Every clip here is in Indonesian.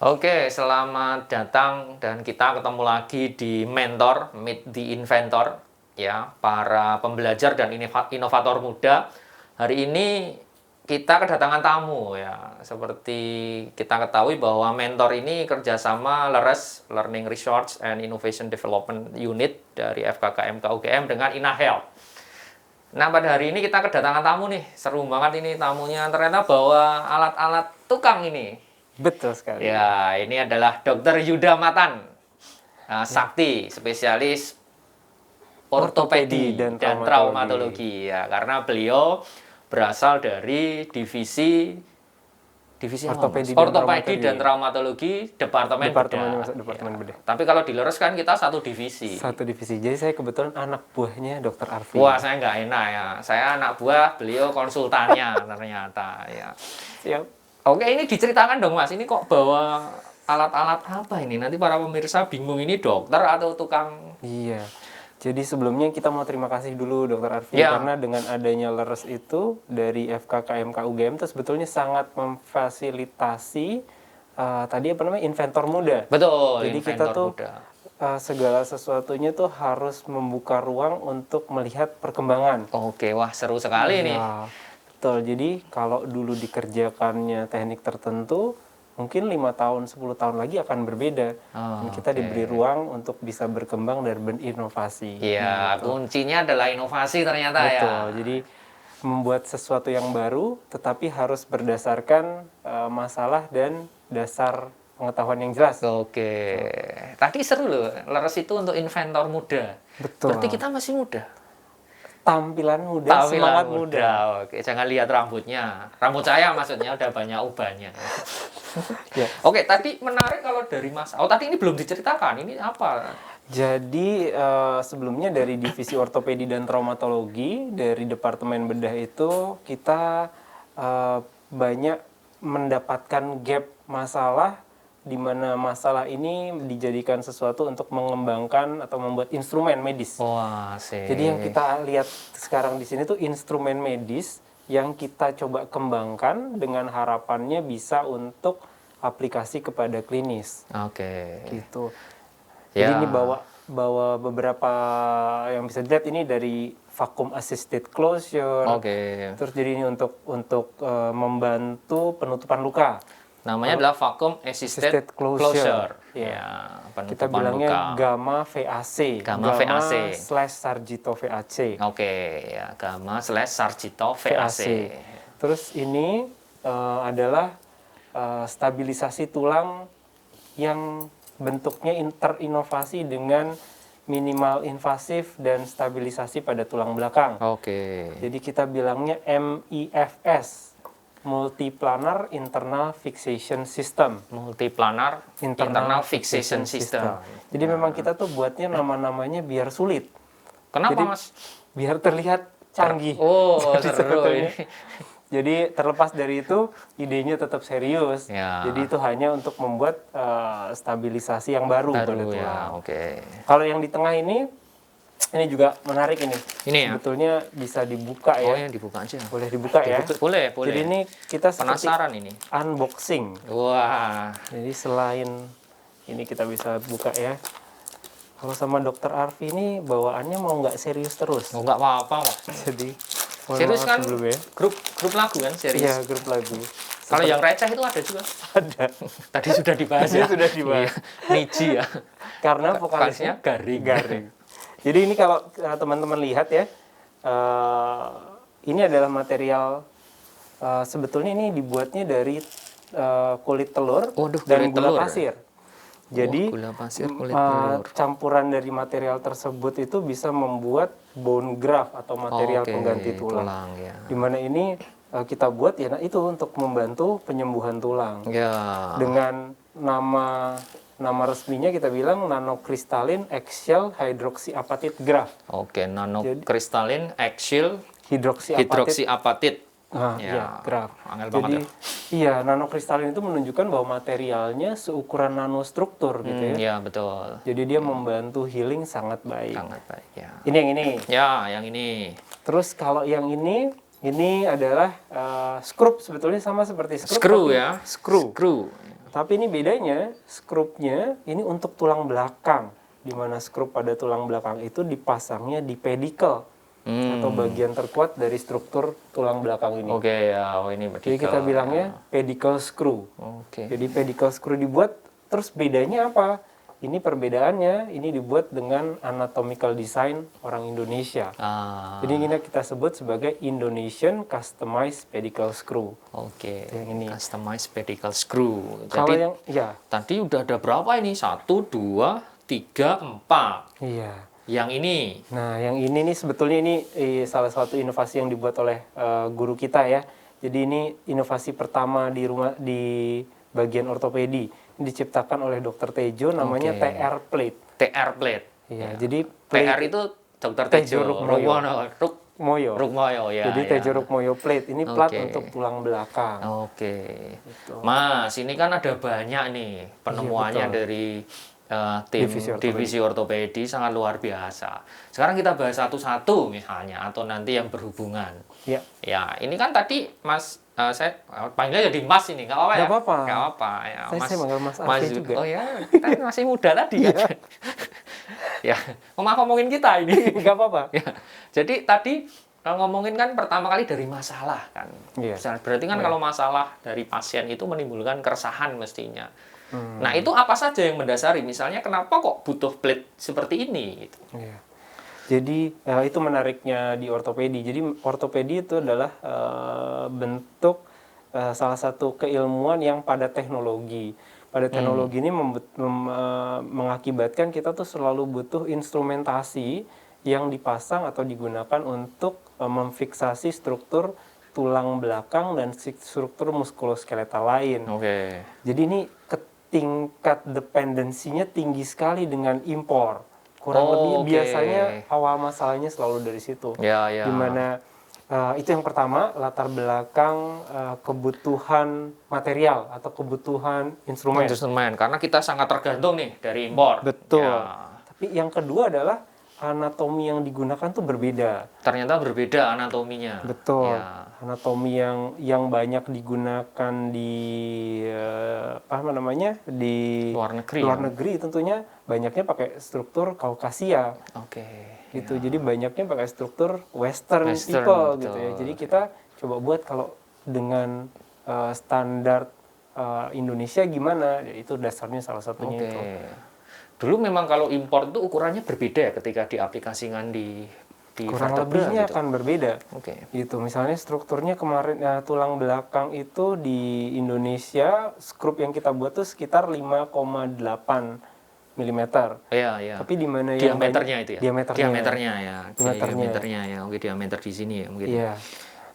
Oke, selamat datang dan kita ketemu lagi di Mentor, Meet the Inventor, ya, para pembelajar dan inovator muda. Hari ini kita kedatangan tamu, ya. Seperti kita ketahui bahwa Mentor ini kerjasama LERES, Learning Research and Innovation Development Unit dari FKKMK UGM dengan InaHealth. Nah, pada hari ini kita kedatangan tamu nih, seru banget ini tamunya, ternyata bawa alat-alat tukang ini. Betul sekali. Ya, ini adalah Dr. Yuda Matan, Sakti, spesialis ortopedi dan traumatologi. Ya, karena beliau berasal dari divisi ortopedi dan traumatologi Departemen Bedah. Tapi kalau di LERES kan kita satu divisi. Satu divisi. Jadi saya kebetulan anak buahnya Dr. Arfi. Wah, saya nggak enak ya. Saya anak buah, beliau konsultannya ternyata ya. Siap. Oke, ini diceritakan dong Mas, ini kok bawa alat-alat apa ini? Nanti para pemirsa bingung, ini dokter atau tukang? Iya. Jadi sebelumnya kita mau terima kasih dulu Dr. Arfi Ya. karena dengan adanya LERES itu dari FKKMK UGM itu sebetulnya sangat memfasilitasi inventor muda. Betul, jadi inventor kita tuh muda. Segala sesuatunya tuh harus membuka ruang untuk melihat perkembangan. Oke, wah seru sekali nih. Betul, jadi kalau dulu dikerjakannya teknik tertentu, mungkin 5 tahun, 10 tahun lagi akan berbeda. Dan kita diberi ruang untuk bisa berkembang dan berinovasi. Iya, kuncinya adalah inovasi ternyata. Betul, ya. Jadi membuat sesuatu yang baru, tetapi harus berdasarkan masalah dan dasar pengetahuan yang jelas. Oke, tadi seru loh, LERES itu untuk inventor muda. Betul. Berarti kita masih muda. Tampilan muda, semangat muda. Oke, jangan lihat rambutnya. Rambut saya maksudnya udah banyak ubahnya. Ya. Oke, tadi menarik kalau dari Mas. Oh, tadi ini belum diceritakan. Ini apa? Jadi sebelumnya dari divisi ortopedi dan traumatologi dari Departemen Bedah itu kita banyak mendapatkan gap masalah di mana masalah ini dijadikan sesuatu untuk mengembangkan atau membuat instrumen medis. Wah, sih. Jadi yang kita lihat sekarang di sini tuh instrumen medis yang kita coba kembangkan dengan harapannya bisa untuk aplikasi kepada klinis. Oke. Gitu. Ya. Jadi ini bawa beberapa yang bisa dilihat ini dari vacuum assisted closure. Oke. Terus jadi ini untuk membantu penutupan luka. Namanya adalah vacuum assisted closure. Ya, penutupan kita bilangnya luka. Gamma VAC. Gamma VAC. /Sarjito VAC. Oke, ya, Gamma/Sarjito VAC. Terus ini adalah stabilisasi tulang yang bentuknya terinovasi dengan minimal invasif dan stabilisasi pada tulang belakang. Oke. Jadi kita bilangnya MIFS. Multiplanar Internal Fixation System. Multiplanar Internal Fixation System. Jadi memang kita tuh buatnya nama-namanya biar sulit. Kenapa, jadi, Mas? Biar terlihat canggih. Oh, seru ini. Jadi terlepas dari itu, idenya tetap serius. Ya. Jadi itu hanya untuk membuat stabilisasi yang baru pada tulang. Ya, oke. Kalau yang di tengah ini juga menarik ini. Ini ya? Sebetulnya bisa dibuka ya. Oh, yang dibuka aja. Boleh dibuka ya? Boleh. Jadi ini kita penasaran ini. Unboxing. Wah. Jadi selain ini kita bisa buka ya. Kalau sama Dr. Arfi ini bawaannya mau nggak serius terus? Oh, nggak apa-apa, Mas. Jadi serius kan ya. grup lagu kan serius. Iya, grup lagu. Kalau yang receh itu ada juga. Ada. Tadi sudah dibahas ya. Sudah dibahas. Niji ya. Karena vokalisnya garing. Jadi ini kalau teman-teman lihat ya, ini adalah material sebetulnya ini dibuatnya dari kulit telur dan gula pasir. Jadi gula pasir, kulit telur. Campuran dari material tersebut itu bisa membuat bone graft atau material pengganti tulang. Ya. Dimana ini kita buat ya itu untuk membantu penyembuhan tulang. Ya. Dengan nama resminya kita bilang nanocrystalline axial hydroxyapatite graft. Oke, nanocrystalline axial hydroxyapatite. Graft. Angel Jadi banget iya, nanocrystalline itu menunjukkan bahwa materialnya seukuran nanostruktur gitu ya. Iya, betul. Jadi dia membantu healing sangat baik. Sangat baik ya. Ini yang ini. Ya, yang ini. Terus kalau yang ini adalah skrup, sebetulnya sama seperti skrup. Screw ya. Screw. Tapi ini bedanya, skrupnya ini untuk tulang belakang, di mana skrup pada tulang belakang itu dipasangnya di pedicle atau bagian terkuat dari struktur tulang belakang ini. Oke ya, oh ini Jadi kita bilangnya pedicle screw. Oke. Jadi pedicle screw dibuat, terus bedanya apa? Ini perbedaannya, ini dibuat dengan anatomical design orang Indonesia. Ah, Jadi ini kita sebut sebagai Indonesian Customized Pedicle Screw. oke. Yang ini. Customized pedicle screw. Kalau Jadi yang, ya, tadi udah ada berapa ini? 1, 2, 3, 4. iya. Yang ini. Nah, yang ini nih sebetulnya ini salah satu inovasi yang dibuat oleh guru kita ya. Jadi ini inovasi pertama di bagian ortopedi. Ini diciptakan oleh Dr. Tejo, namanya Oke. TR plate. TR plate. Iya, jadi TR itu Dr. Tejo Tejo Rukmoyo. Rukmoyo. Rukmoyo ya. Jadi ya. Tejo Rukmoyo plate ini plat Oke. untuk tulang belakang. Oke. Gitu. Mas, ini kan ada banyak nih penemuannya betul. dari tim divisi ortopedi sangat luar biasa. Sekarang kita bahas satu-satu misalnya atau nanti yang berhubungan. Ya. Ya, ini kan tadi Mas saya panggilnya jadi Mas ini, nggak apa-apa ya? Nggak apa-apa. Nggak apa-apa ya. Saya manggil Mas Arfi juga. Oh ya, kita kan masih muda tadi ya. Ya, ngomongin kita ini. Nggak apa-apa. Ya, jadi tadi ngomongin kan pertama kali dari masalah kan. Iya. Berarti kan kalau masalah dari pasien itu menimbulkan keresahan mestinya. Nah, itu apa saja yang mendasari? Misalnya kenapa kok butuh plate seperti ini gitu. Iya. Jadi itu menariknya di ortopedi. Jadi ortopedi itu adalah bentuk salah satu keilmuan yang pada teknologi. Pada teknologi ini mengakibatkan kita tuh selalu butuh instrumentasi yang dipasang atau digunakan untuk memfiksasi struktur tulang belakang dan struktur muskuloskeletal lain. Oke. Jadi ini tingkat dependensinya tinggi sekali dengan impor. Kurang lebih biasanya awal masalahnya selalu dari situ. Ya, ya. Dimana itu yang pertama, latar belakang kebutuhan material atau kebutuhan instrumen. Instrumen, karena kita sangat tergantung nih dari impor. Betul. Ya. Tapi yang kedua adalah anatomi yang digunakan tuh berbeda. Ternyata berbeda anatominya. Betul. Ya. Anatomi yang banyak digunakan di di luar negeri tentunya banyaknya pakai struktur Kaukasia. Oke. Gitu. Jadi banyaknya pakai struktur Western Western, people betul. gitu ya. Jadi kita coba buat kalau dengan standar Indonesia gimana? Ya, itu dasarnya salah satunya itu. Dulu memang kalau impor itu ukurannya berbeda ya ketika diaplikasikan di Kurang vertebra lebihnya gitu. akan berbeda. Oke. Gitu. Misalnya strukturnya kemarin tulang belakang itu di Indonesia skrup yang kita buat tuh sekitar 5,8 mm. Iya, iya. Tapi di mana yang Diameternya itu ya. Diameternya ya. Diameternya ya. Oke, diameter di sini ya mungkin. Iya.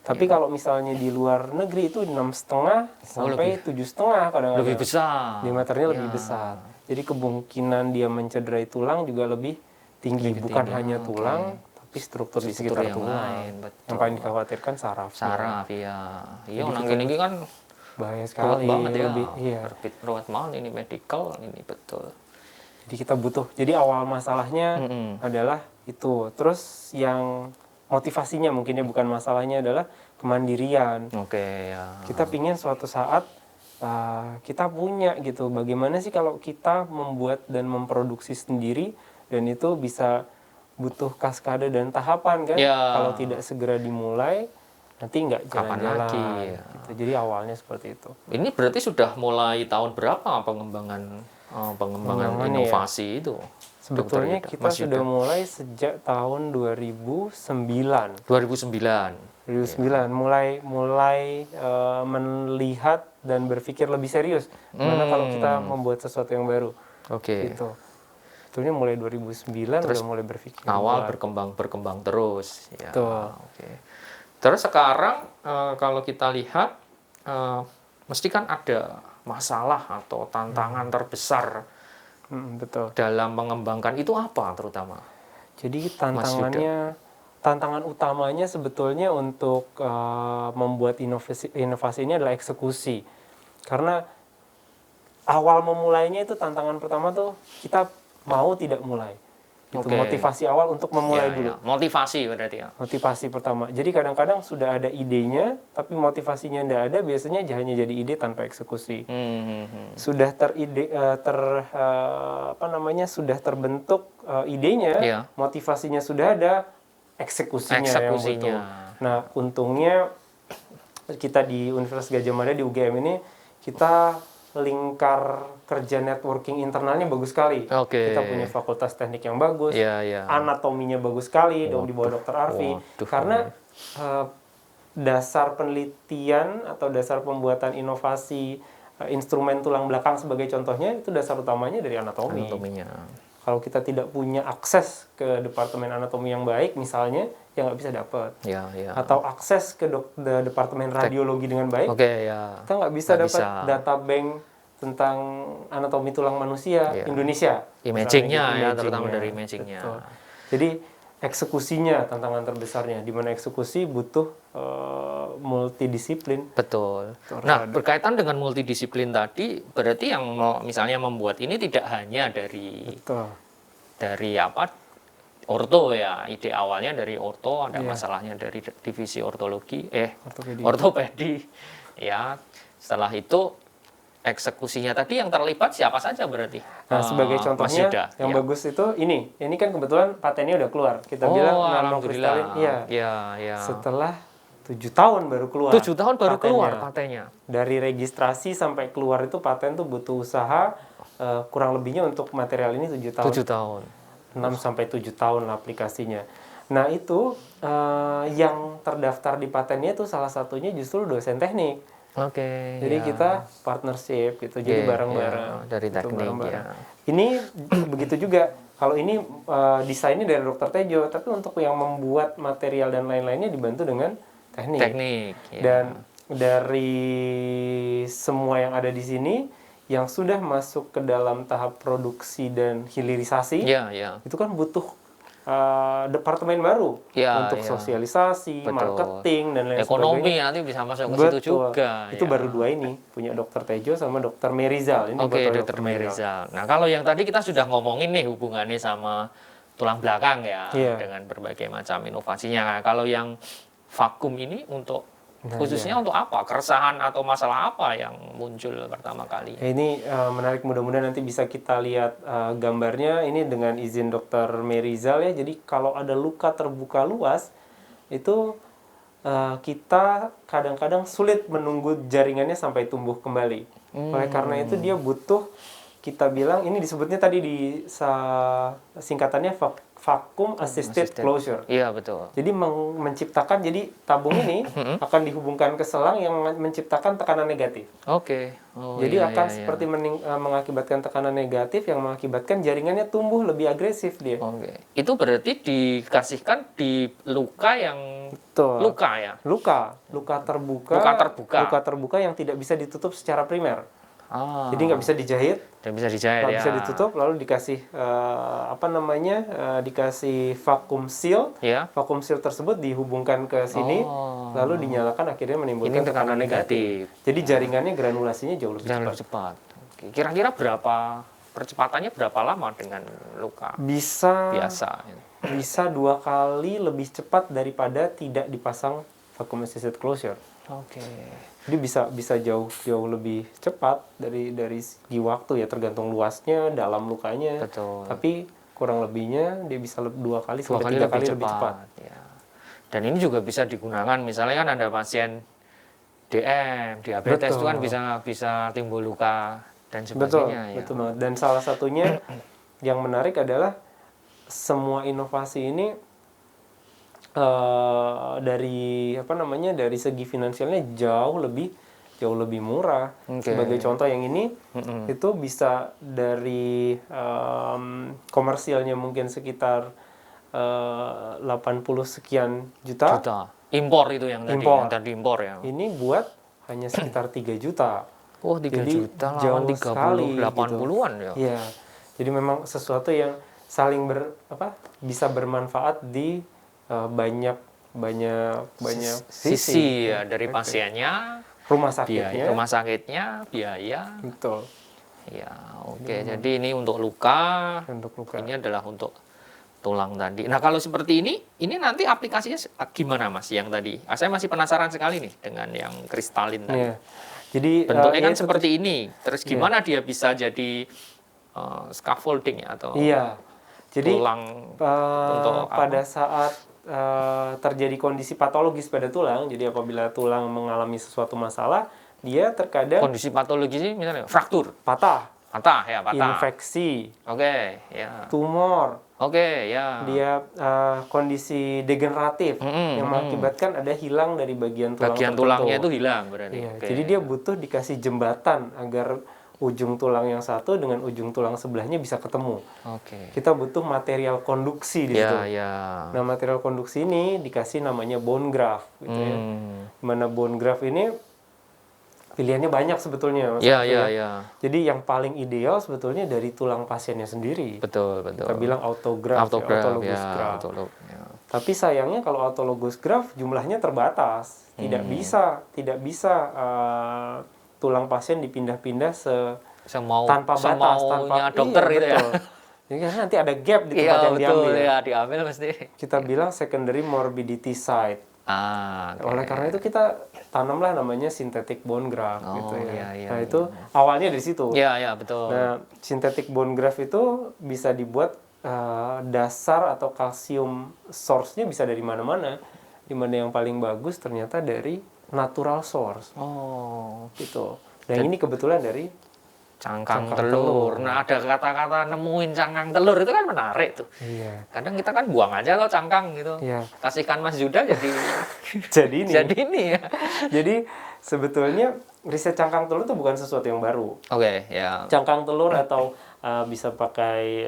Tapi kalau misalnya di luar negeri itu 6,5 sampai 7,5 kadang-kadang. Lebih besar. Diameternya lebih besar. Jadi kemungkinan dia mencederai tulang juga lebih tinggi. Bukan hanya tulang, tapi struktur di sekitar yang tulang. lain, betul. Yang paling dikhawatirkan saraf. Saraf ya. Iya, nang gini kan Bahaya ruwet sekali. banget ya. Iya. Ruwet banget ini medical ini betul. Jadi kita butuh. Jadi awal masalahnya adalah itu. Terus yang motivasinya mungkinnya bukan masalahnya adalah kemandirian. Oke, ya. Kita pingin suatu saat kita punya gitu. Bagaimana sih kalau kita membuat dan memproduksi sendiri dan itu bisa butuh kaskade dan tahapan kan? Ya. Kalau tidak segera dimulai nanti nggak Kapan jalan-jalan. lagi, ya. Gitu. Jadi awalnya seperti itu. Ini berarti sudah mulai tahun berapa pengembangan Pengembangannya inovasi itu? Sebetulnya Dr. Yuda, kita Mas sudah Yuda? mulai sejak tahun 2009. 2009. 2009 mulai melihat dan berpikir lebih serius gimana kalau kita membuat sesuatu yang baru. Oke. Gitu. Sebetulnya mulai 2009 Terus udah mulai berpikir. Awal berkembang terus. Ya, Betul. oke. Terus sekarang kalau kita lihat mesti kan ada masalah atau tantangan terbesar Betul. dalam mengembangkan itu apa terutama? Jadi tantangan utamanya sebetulnya untuk membuat inovasi ini adalah eksekusi. Karena awal memulainya itu tantangan pertama tuh kita mau tidak mulai. Itu Oke. motivasi awal untuk memulai Ya, dulu. ya. Motivasi berarti ya. Motivasi pertama. Jadi kadang-kadang sudah ada idenya, tapi motivasinya tidak ada, biasanya hanya jadi ide tanpa eksekusi. Sudah sudah terbentuk idenya, Iya. motivasinya sudah ada, eksekusinya yang butuh. Nah, untungnya kita di Universitas Gadjah Mada di UGM ini, kita lingkar kerja networking internalnya bagus sekali. Oke. Kita punya fakultas teknik yang bagus, Iya, iya. anatominya bagus sekali, di bawah Dr. Arfi. Karena dasar penelitian atau dasar pembuatan inovasi instrumen tulang belakang sebagai contohnya, itu dasar utamanya dari anatomi. Anatominya. Kalau kita tidak punya akses ke departemen anatomi yang baik, misalnya, ya nggak bisa dapat. Ya, ya. Atau akses ke departemen radiologi dengan baik, Oke, ya. kita nggak bisa dapat data bank tentang anatomi tulang manusia Indonesia. Imagingnya ya, Imagingnya. terutama dari imagingnya. Betul. Jadi eksekusinya tantangan terbesarnya, di mana eksekusi butuh multidisiplin. Betul. Nah, berkaitan dengan multidisiplin tadi, berarti yang misalnya membuat ini tidak hanya Betul. dari apa? Orto ya, ide awalnya dari orto, ada Iya. masalahnya dari divisi ortologi, Ortopedi. ortopedi, ya. Setelah itu eksekusinya tadi yang terlibat siapa saja berarti? Nah, sebagai Mas contohnya Yuda, yang ya. bagus itu ini kan kebetulan patennya udah keluar. Kita bilang nanokristalin, iya. Ya. Setelah 7 tahun baru keluar. 7 tahun baru keluar patennya. Dari registrasi sampai keluar itu paten tuh butuh usaha kurang lebihnya untuk material ini 7 tahun. 7 tahun. 6 sampai 7 tahun lah aplikasinya. Nah, itu yang terdaftar di patennya itu salah satunya justru dosen teknik. Oke. Jadi ya. kita partnership gitu, jadi Oke, bareng-bareng. ya, dari gitu, teknik, bareng-bareng. ya. Ini begitu juga. Kalau ini desainnya dari Dr. Tejo, tapi untuk yang membuat material dan lain-lainnya dibantu dengan teknik. Teknik. Ya. Dan dari semua yang ada di sini, yang sudah masuk ke dalam tahap produksi dan hilirisasi, Ya, ya. itu kan butuh departemen baru Ya, untuk ya. sosialisasi, Betul. marketing, dan lain Ekonomi sebagainya. nanti bisa masuk ke situ juga. Itu ya. baru 2 ini, punya Dr. Tejo sama Dr. Merizal. Ini Oke, buat Dr. Merizal. Nah, kalau yang tadi kita sudah ngomongin nih hubungannya sama tulang belakang ya, Iya. dengan berbagai macam inovasinya. Nah, kalau yang vakum ini untuk khususnya untuk apa? Keresahan atau masalah apa yang muncul pertama kali? Ini menarik, mudah-mudahan nanti bisa kita lihat gambarnya. Ini dengan izin Dr. Merizal ya. Jadi kalau ada luka terbuka luas, itu kita kadang-kadang sulit menunggu jaringannya sampai tumbuh kembali. Oleh karena itu dia butuh, kita bilang, ini disebutnya tadi di singkatannya vacuum assisted closure. Iya, betul. Jadi menciptakan, jadi tabung ini akan dihubungkan ke selang yang menciptakan tekanan negatif. Oke. Jadi akan seperti mengakibatkan tekanan negatif yang mengakibatkan jaringannya tumbuh lebih agresif dia. Oke. Itu berarti dikasihkan di luka yang Betul. luka ya. Luka terbuka. Luka terbuka yang tidak bisa ditutup secara primer. Jadi nggak bisa dijahit. Dan bisa dijahit Nggak ya. bisa ditutup, lalu dikasih dikasih vacuum seal. Ya. Vacuum seal tersebut dihubungkan ke sini, lalu dinyalakan, akhirnya menimbulkan Ini tekanan negatif. Jadi jaringannya granulasinya jauh lebih cepat. cepat. Oke. Kira-kira berapa percepatannya berapa lama dengan luka Bisa biasa? 2 kali lebih cepat daripada tidak dipasang vacuum assisted closure. Oke. Jadi bisa jauh lebih cepat dari segi waktu ya, tergantung luasnya, dalam lukanya. Betul. Tapi kurang lebihnya dia bisa 2 kali 2 sampai 3 kali lebih cepat. Ya. Dan ini juga bisa digunakan, misalnya kan ada pasien DM, diabetes itu kan bisa timbul luka dan sebagainya. Ya. Betul banget. Dan salah satunya yang menarik adalah semua inovasi ini dari segi finansialnya jauh lebih murah. Oke. Sebagai contoh yang ini itu bisa dari komersialnya mungkin sekitar 80 sekian juta. Impor itu yang tadi impor ya. Ini buat hanya sekitar 3 juta. Oh, 3 Jadi juta jauh lawan 30, sekali, 80-an gitu. ya. Iya. Jadi memang sesuatu yang saling bisa bermanfaat di banyak sisi ya, dari pasiennya, rumah rumah sakitnya, biaya. Betul. Ya, oke. Jadi ini untuk luka. Untuk luka. Ini adalah untuk tulang tadi. Nah, kalau seperti ini nanti aplikasinya gimana Mas yang tadi? Saya masih penasaran sekali nih dengan yang kristalin tadi. Iya. Jadi Bentuknya ya kan itu seperti ini. Terus Iya. gimana dia bisa jadi scaffolding ya, atau Iya. Jadi tulang untuk pada apa? saat terjadi kondisi patologis pada tulang, jadi apabila tulang mengalami sesuatu masalah, dia terkadang Kondisi patologi sih misalnya fraktur, patah, patah ya, patah. infeksi, Oke, ya. tumor, Oke, ya. dia kondisi degeneratif yang mengakibatkan ada hilang dari bagian tulang Bagian tertentu. tulangnya itu hilang berarti. Iya, Oke. jadi dia butuh dikasih jembatan agar ujung tulang yang satu dengan ujung tulang sebelahnya bisa ketemu. Oke. Kita butuh material konduksi di situ. Ya, ya. Nah, material konduksi ini dikasih namanya bone graft gitu ya. Mana bone graft ini pilihannya banyak sebetulnya Mas Ya, Arthur ya, ya. Jadi yang paling ideal sebetulnya dari tulang pasiennya sendiri. Betul, betul. Kita bilang autograft, autologous graft. ya. Tapi sayangnya kalau autologous graft jumlahnya terbatas. Tidak bisa tulang pasien dipindah-pindah tanpa batas, semaunya dokter iya, gitu ya. betul. Jadi kan nanti ada gap di tempat Iya, yang betul diambil. ya, diambil mesti. Kita bilang secondary morbidity site. Oke. Oleh karena itu kita tanamlah namanya synthetic bone graft gitu ya. iya, iya, Nah, itu awalnya dari situ. Iya, ya, betul. Nah, synthetic bone graft itu bisa dibuat dasar atau kalsium source-nya bisa dari mana-mana. Di mana yang paling bagus ternyata dari natural source Oh, gitu. Dan ini kebetulan dari cangkang Cangkang telur. telur. Nah, ada kata-kata nemuin cangkang telur itu kan menarik tuh. iya. Kadang kita kan buang aja loh cangkang gitu. Iya. Kasihkan Mas Yuda jadi Jadi ini. jadi ini ya. Jadi sebetulnya riset cangkang telur itu bukan sesuatu yang baru. Oke, ya. Cangkang telur atau bisa pakai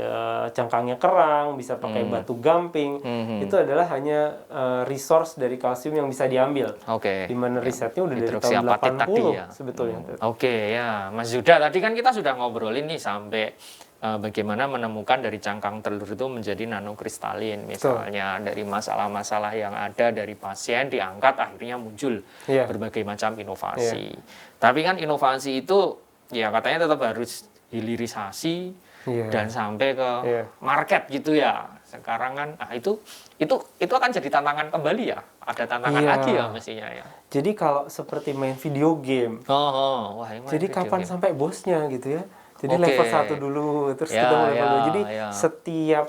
cangkangnya kerang, bisa pakai batu gamping, itu adalah hanya resource dari kalsium yang bisa diambil. Oke. Di mana risetnya udah dari Hidroksi tahun apatit 80 tadi ya. sebetulnya. Oke, ya. Mas Yuda, tadi kan kita sudah ngobrolin nih sampai bagaimana menemukan dari cangkang telur itu menjadi nanokristalin. Misalnya dari masalah-masalah yang ada dari pasien diangkat akhirnya muncul berbagai macam inovasi. Tapi kan inovasi itu ya katanya tetap harus hilirisasi dan sampai ke market gitu ya. Sekarang kan itu akan jadi tantangan kembali ya. Ada tantangan lagi ya mestinya ya. Jadi kalau seperti main video game. Wah, jadi kapan sampai bosnya gitu ya. Jadi level 1 dulu terus kita mulai level 2. Jadi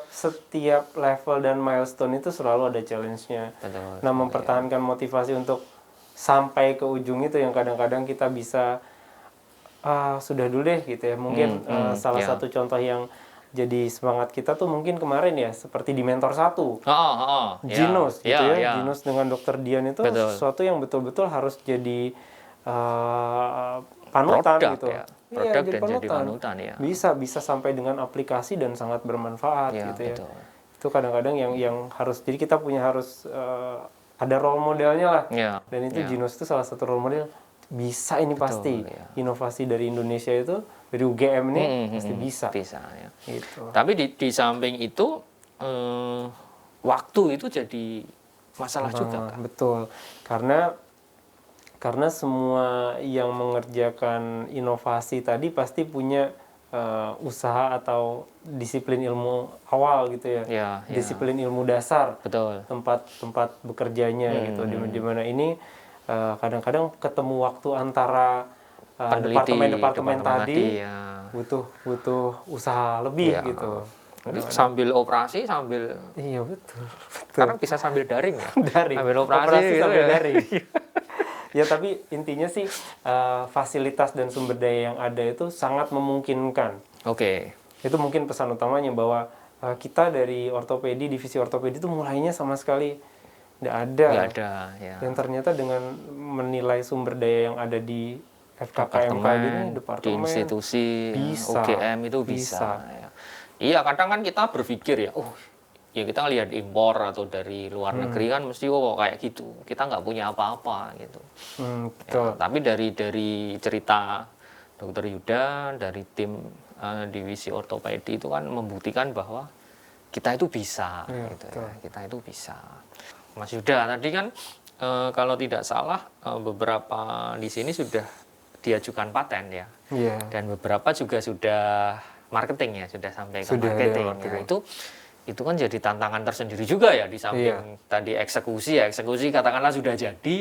setiap level dan milestone itu selalu ada challenge-nya. Nah, mempertahankan motivasi untuk sampai ke ujung itu yang kadang-kadang kita bisa sudah dulu deh gitu ya. Mungkin salah satu contoh yang jadi semangat kita tuh mungkin kemarin ya, seperti di Mentor 1. Ginos gitu ya. Ginos dengan Dr. Dian itu sesuatu yang betul-betul harus jadi panutan produk, gitu. Ya. Produk dan jadi panutan ya. Bisa sampai dengan aplikasi dan sangat bermanfaat gitu ya. Betul. Itu kadang-kadang yang harus, jadi kita harus ada role modelnya lah. Dan itu Ginos itu salah satu role model. Bisa ini pasti inovasi dari Indonesia itu dari UGM ini pasti bisa ya. Gitu. Tapi di samping itu waktu itu jadi masalah juga kan? Betul, karena semua yang mengerjakan inovasi tadi pasti punya usaha atau disiplin ilmu awal gitu ya, disiplin ilmu dasar. Betul. tempat bekerjanya gitu, di mana ini kadang-kadang ketemu waktu antara departemen tadi butuh usaha lebih gitu. Sambil operasi sambil iya betul. Sekarang bisa sambil daring ya. Sambil operasi gitu sambil ya. daring. Ya tapi intinya sih fasilitas dan sumber daya yang ada itu sangat memungkinkan. Oke. Itu mungkin pesan utamanya bahwa kita dari ortopedi, divisi ortopedi itu mulainya sama sekali nggak ada. Ya. Yang ternyata dengan menilai sumber daya yang ada di FKKMK ini, departemen, di institusi, bisa, UGM itu bisa. Ya. Iya, kadang kan kita berpikir ya, ya kita lihat impor atau dari luar negeri kan mesti kayak gitu. Kita nggak punya apa-apa gitu. Ya, tapi dari cerita Dr. Yuda, dari tim divisi ortopedi itu kan membuktikan bahwa kita itu bisa, gitu ya. Kita itu bisa. Mas Yuda, tadi kan kalau tidak salah beberapa di sini sudah diajukan paten ya, dan beberapa juga sudah marketing ya, sudah sampai ke marketing. Ya. itu kan jadi tantangan tersendiri juga ya, di samping Iya. tadi eksekusi katakanlah sudah jadi,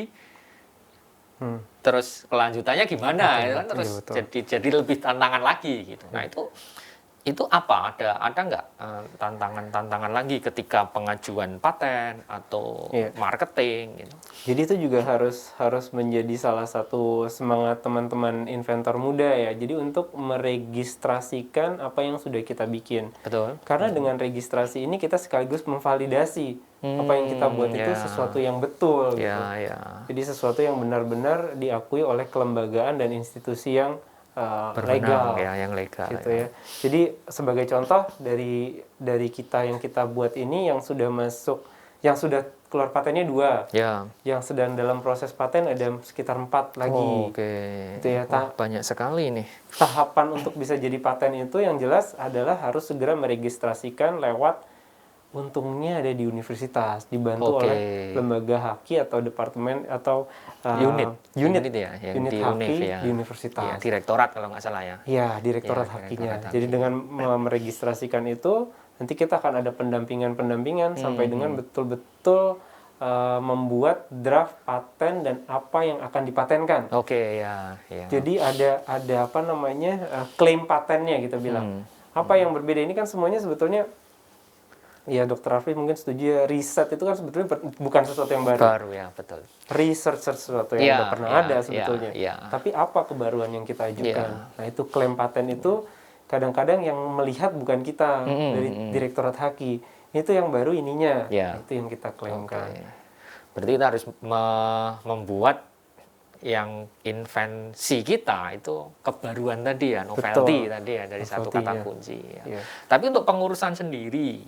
terus kelanjutannya gimana, ya kan, terus Iya, betul. jadi lebih tantangan lagi gitu. Nah itu apa, ada nggak tantangan lagi ketika pengajuan paten atau Iya. marketing gitu? Jadi itu juga harus menjadi salah satu semangat teman-teman inventor muda ya. Jadi untuk meregistrasikan apa yang sudah kita bikin. Betul. Karena dengan registrasi ini kita sekaligus memvalidasi apa yang kita buat itu Ya. sesuatu yang betul gitu. Ya. Jadi sesuatu yang benar-benar diakui oleh kelembagaan dan institusi yang Berwenang, legal. ya, yang legal. Gitu ya. Jadi sebagai contoh dari kita yang kita buat ini yang sudah masuk, yang sudah keluar patennya 2, Ya. yang sedang dalam proses paten ada sekitar 4 lagi. Oke. Gitu ya. Wah, banyak sekali nih. Tahapan untuk bisa jadi paten itu yang jelas adalah harus segera meregistrasikan lewat, untungnya ada di universitas, dibantu Oke. oleh lembaga haki atau departemen atau Unit ya, yang unit di haki Univ ya. di universitas. Ya, direktorat kalau nggak salah ya. Ya, direktorat Ya, hakinya. direktorat Jadi haki. dengan meregistrasikan itu, nanti kita akan ada pendampingan sampai dengan betul-betul membuat draft paten dan apa yang akan dipatenkan. Oke, ya. Jadi ada apa namanya klaim patennya kita bilang. Apa yang berbeda ini kan semuanya sebetulnya, ya Dr. Raffi mungkin setuju ya, riset itu kan sebetulnya bukan sesuatu yang baru. Baru ya, betul. Research sesuatu yang Ya, udah pernah ya, ada ya, sebetulnya. ya. Tapi apa kebaruan yang kita ajukan? Ya. Nah itu klaim paten itu kadang-kadang yang melihat bukan kita dari direktorat haki. Itu yang baru ininya. Ya. Nah, itu yang kita klaimkan. Oke. Berarti kita harus membuat yang invensi kita itu kebaruan tadi ya, novelty tadi ya, dari satu kata Novelty-nya. kunci ya. Iya. Tapi untuk pengurusan sendiri,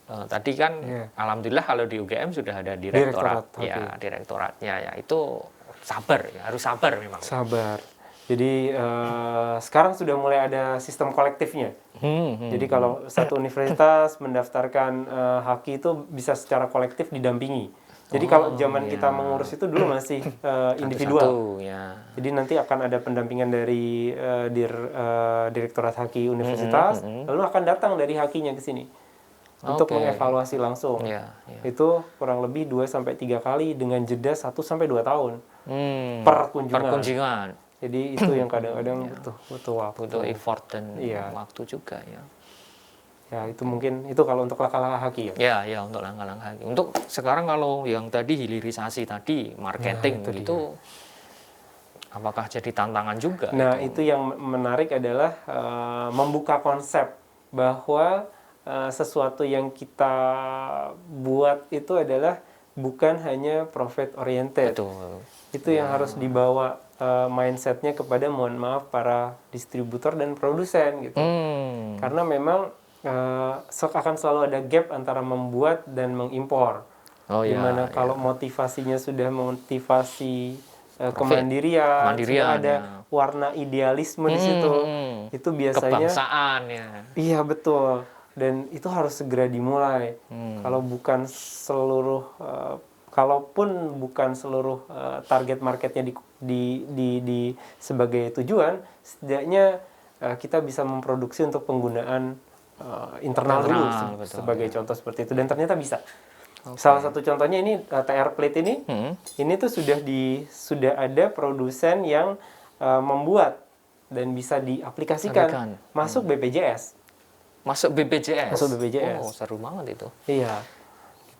tadi kan Iya. alhamdulillah kalau di UGM sudah ada direktorat, Direktorat, ya, oke. direktoratnya ya, itu sabar ya, harus sabar memang. Sabar. Jadi sekarang sudah mulai ada sistem kolektifnya. Jadi kalau satu universitas mendaftarkan haki itu bisa secara kolektif didampingi. Jadi kalau zaman kita mengurus itu dulu masih individual. Satu-satu, ya. Jadi nanti akan ada pendampingan dari Direktorat Haki Universitas, lalu akan datang dari hakinya ke sini untuk Oke. mengevaluasi langsung. Ya. Itu kurang lebih 2-3 kali dengan jeda 1-2 tahun per kunjungan. Perkunjungan. Jadi itu yang kadang-kadang butuh waktu. Butuh effort dan Iya. waktu juga ya. Ya itu mungkin itu kalau untuk langkah-langkah haki ya. Ya, untuk langkah-langkah. Untuk sekarang kalau yang tadi hilirisasi tadi, marketing Nah, itu itu apakah jadi tantangan juga? Nah, itu yang menarik adalah membuka konsep bahwa sesuatu yang kita buat itu adalah bukan hanya profit oriented. Betul. Itu yang harus dibawa mindsetnya kepada, mohon maaf, para distributor dan produsen gitu. Karena memang akan selalu ada gap antara membuat dan mengimpor. Oh, Dimana ya, kalau motivasinya sudah motivasi kemandirian, sudah ada warna idealisme di situ. Itu biasanya kebangsaan ya. iya betul. Dan itu harus segera dimulai. Kalau bukan seluruh kalaupun bukan seluruh target marketnya di sebagai tujuan, setidaknya kita bisa memproduksi untuk penggunaan internal dulu sebagai contoh seperti itu, dan ternyata bisa. Salah satu contohnya ini TR Plate ini tuh sudah ada produsen yang membuat dan bisa diaplikasikan masuk BPJS. Masuk BPJS. Masuk BPJS. Oh, seru banget itu. Iya.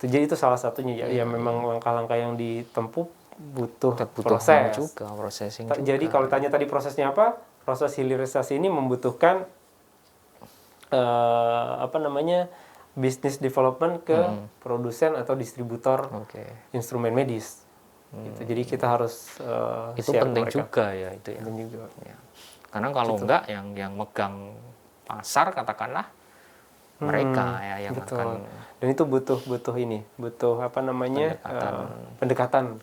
Jadi itu salah satunya ya, memang langkah-langkah yang ditempuh butuh proses juga, processing Jadi kalau tanya tadi prosesnya apa? Proses hilirisasi ini membutuhkan business development ke produsen atau distributor instrumen medis. Gitu. Jadi kita harus itu penting juga ya itu ya. Penting juga. Ya. Karena kalau enggak yang megang pasar katakanlah mereka ya yang betul. akan, dan itu butuh pendekatan.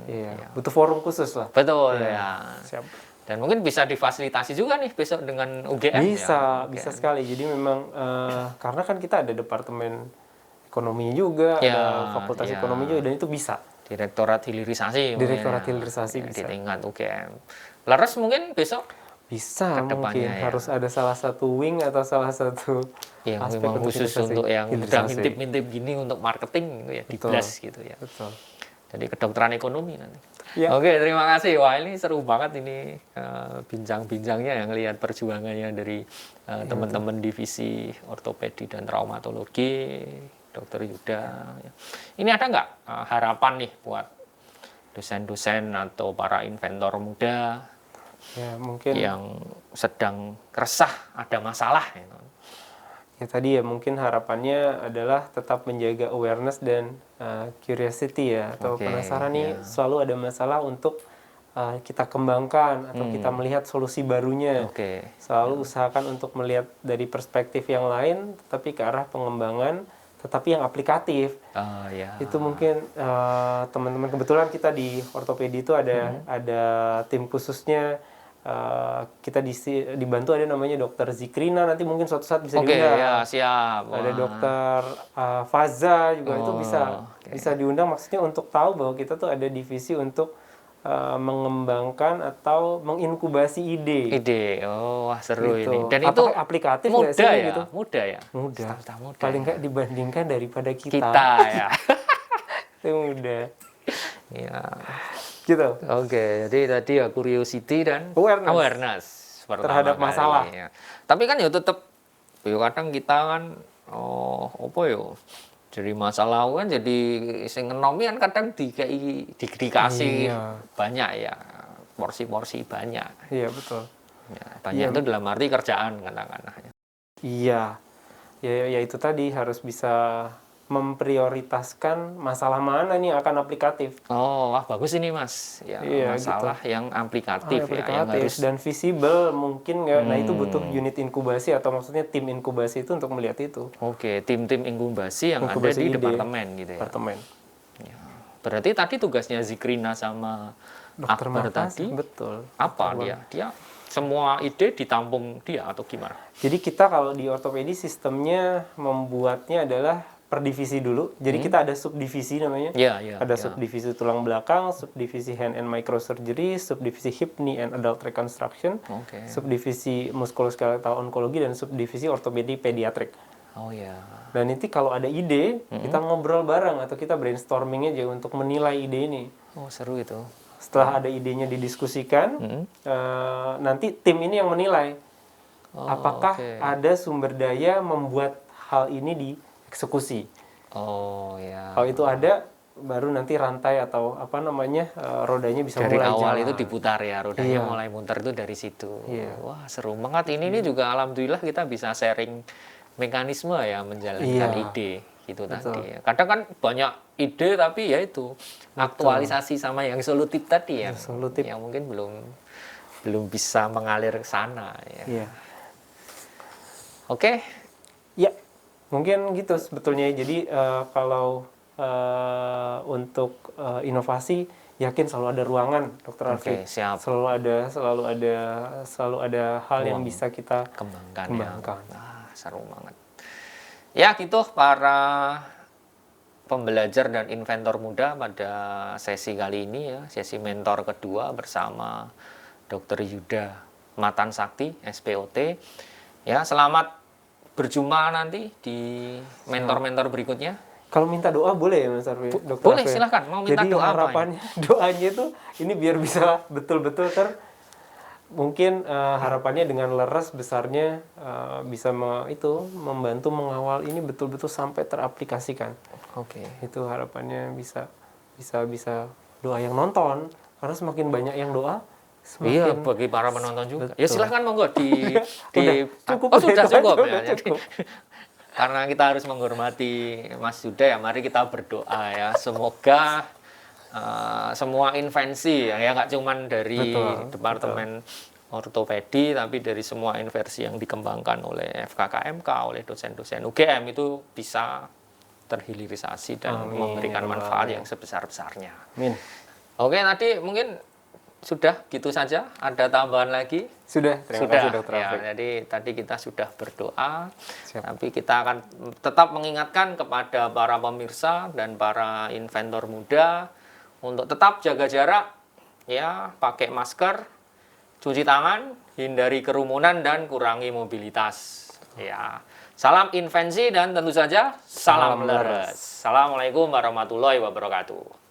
Iya. Ya. Butuh forum khusus lah. Betul ya. Siap. Dan mungkin bisa difasilitasi juga nih besok dengan UGM. Bisa sekali. Jadi memang karena kan kita ada departemen ekonomi juga, ada fakultas ekonomi juga, dan itu bisa. Direktorat hilirisasi. Direktorat hilirisasi ya, bisa. di tingkat UGM. Laras mungkin besok Bisa kedepannya mungkin ya. harus ada salah satu wing atau salah satu Yang aspek memang untuk khusus hilirisasi. untuk yang udah Hilirisasi. ngintip-ngintip gini untuk marketing gitu ya, di Betul. blast gitu ya. Betul. Jadi kedokteran ekonomi nanti. Ya. Oke, terima kasih. Wah, ini seru banget ini bincang-bincangnya yang lihat perjuangannya dari teman-teman divisi ortopedi dan traumatologi, Dokter Yuda. Ya. Ini ada nggak harapan nih buat dosen-dosen atau para inventor muda Ya, mungkin yang sedang resah ada masalah gitu. ya tadi ya mungkin harapannya adalah tetap menjaga awareness dan curiosity ya atau Oke, penasaran nih ya. selalu ada masalah untuk kita kembangkan atau kita melihat solusi barunya. Oke. Selalu usahakan untuk melihat dari perspektif yang lain tetapi ke arah pengembangan tetapi yang aplikatif. Oh ya. Itu mungkin teman-teman kebetulan kita di ortopedi itu ada tim khususnya. Kita dibantu ada namanya dokter Zikrina, nanti mungkin suatu saat bisa Oke, diundang. ya siap. Ada Wah. dokter Faza juga itu oke. bisa diundang, maksudnya untuk tahu bahwa kita tuh ada divisi untuk mengembangkan atau menginkubasi ide. Ide, oh wah seru Gitu. ini. Dan Apakah itu aplikatif nggak sih muda ini ya, gitu? muda ya. Mudah. Staf-staf muda Paling ya. nggak dibandingkan daripada kita. Kita ya. Itu mudah. Ya. Gitu. Oke, jadi tadi ya curiosity dan Awareness. pertama Terhadap kali, masalah. ya. Tapi kan ya tetap, ya kadang kita kan, apa ya, jadi masalah kan jadi sing ngenomi kan kadang dikasih Iya. banyak ya, porsi-porsi banyak. Iya betul. Ya, banyak itu dalam arti kerjaan kadang-kadang. Iya, ya itu tadi harus bisa memprioritaskan masalah mana nih yang akan aplikatif. Oh, wah bagus ini Mas. Ya, Iya, masalah yang aplikatif ya, yang aplikatif harus dan visible mungkin nggak. Nah itu butuh unit inkubasi atau maksudnya tim inkubasi itu untuk melihat itu. Oke, tim-tim inkubasi yang Inkubasi ada di ide. departemen gitu ya. Departemen. Ya. Berarti tadi tugasnya Zikrina sama Dokter Akbar Martas, tadi betul. apa dia? Dia semua ide ditampung dia atau gimana? Jadi kita kalau di ortopedi sistemnya membuatnya adalah per divisi dulu. Jadi kita ada subdivisi namanya. Ya, ya. Ada ya. subdivisi tulang belakang, subdivisi hand and microsurgery, subdivisi hip, knee and adult reconstruction, Oke. subdivisi muskuloskeletal onkologi dan subdivisi ortopedi pediatrik. Oh ya. Dan nanti kalau ada ide, kita ngobrol bareng atau kita brainstorming aja untuk menilai ide ini. Oh, seru itu. Setelah ada idenya didiskusikan, nanti tim ini yang menilai apakah oke. ada sumber daya membuat hal ini dieksekusi. Oh ya. Kalau itu ada, baru nanti rantai atau apa namanya rodanya bisa Dari mulai awal jalan. itu diputar ya, rodanya Iya. mulai muter itu dari situ. Iya. Wah, seru banget ini juga alhamdulillah kita bisa sharing mekanisme ya menjalankan Iya. ide gitu Betul. tadi. Kadang kan banyak ide tapi ya itu aktualisasi sama yang solutif tadi ya. Solutif. Yang mungkin belum bisa mengalir ke sana ya. Iya. Oke. Ya, mungkin gitu sebetulnya. Jadi kalau untuk inovasi, yakin selalu ada ruangan, Dokter Arfi. Oke, siap. Selalu ada hal yang bisa kita Kembangkan. kembangkan. Ya. Ah, seru banget. Ya gitu para pembelajar dan inventor muda pada sesi kali ini ya, sesi mentor kedua bersama Dr. Yuda Matan Sakti, SPOT. Ya, selamat berjumpa nanti di mentor-mentor berikutnya. Kalau minta doa boleh ya Mas Arfi? Dokter Boleh, Arfi? silakan. Mau minta Jadi doa apa harapannya, doanya itu ini biar bisa betul-betul mungkin harapannya dengan leres besarnya bisa membantu mengawal ini betul-betul sampai teraplikasikan. Oke. Itu harapannya bisa doa yang nonton, karena semakin banyak yang doa Iya, semakin bagi para penonton juga. Betul. Ya silahkan monggo di Udah, cukup, oh sudah itu cukup aja, ya. udah Jadi, cukup. karena kita harus menghormati Mas Yuda ya, mari kita berdoa ya. Semoga semua invensi ya nggak cuman dari Betul, departemen ortopedi tapi dari semua invensi yang dikembangkan oleh FKKMK, oleh dosen-dosen UGM itu bisa terhilirisasi dan Amin, memberikan ya manfaat Allah. yang sebesar-besarnya. Amin. Oke, tadi mungkin sudah gitu saja. Ada tambahan lagi? Sudah, terima kasih Dokter ya. Afrik. Jadi tadi kita sudah berdoa, Siap. tapi kita akan tetap mengingatkan kepada para pemirsa dan para inventor muda untuk tetap jaga jarak, ya, pakai masker, cuci tangan, hindari kerumunan dan kurangi mobilitas. Ya. Salam invensi dan tentu saja salam leres. Assalamualaikum warahmatullahi wabarakatuh.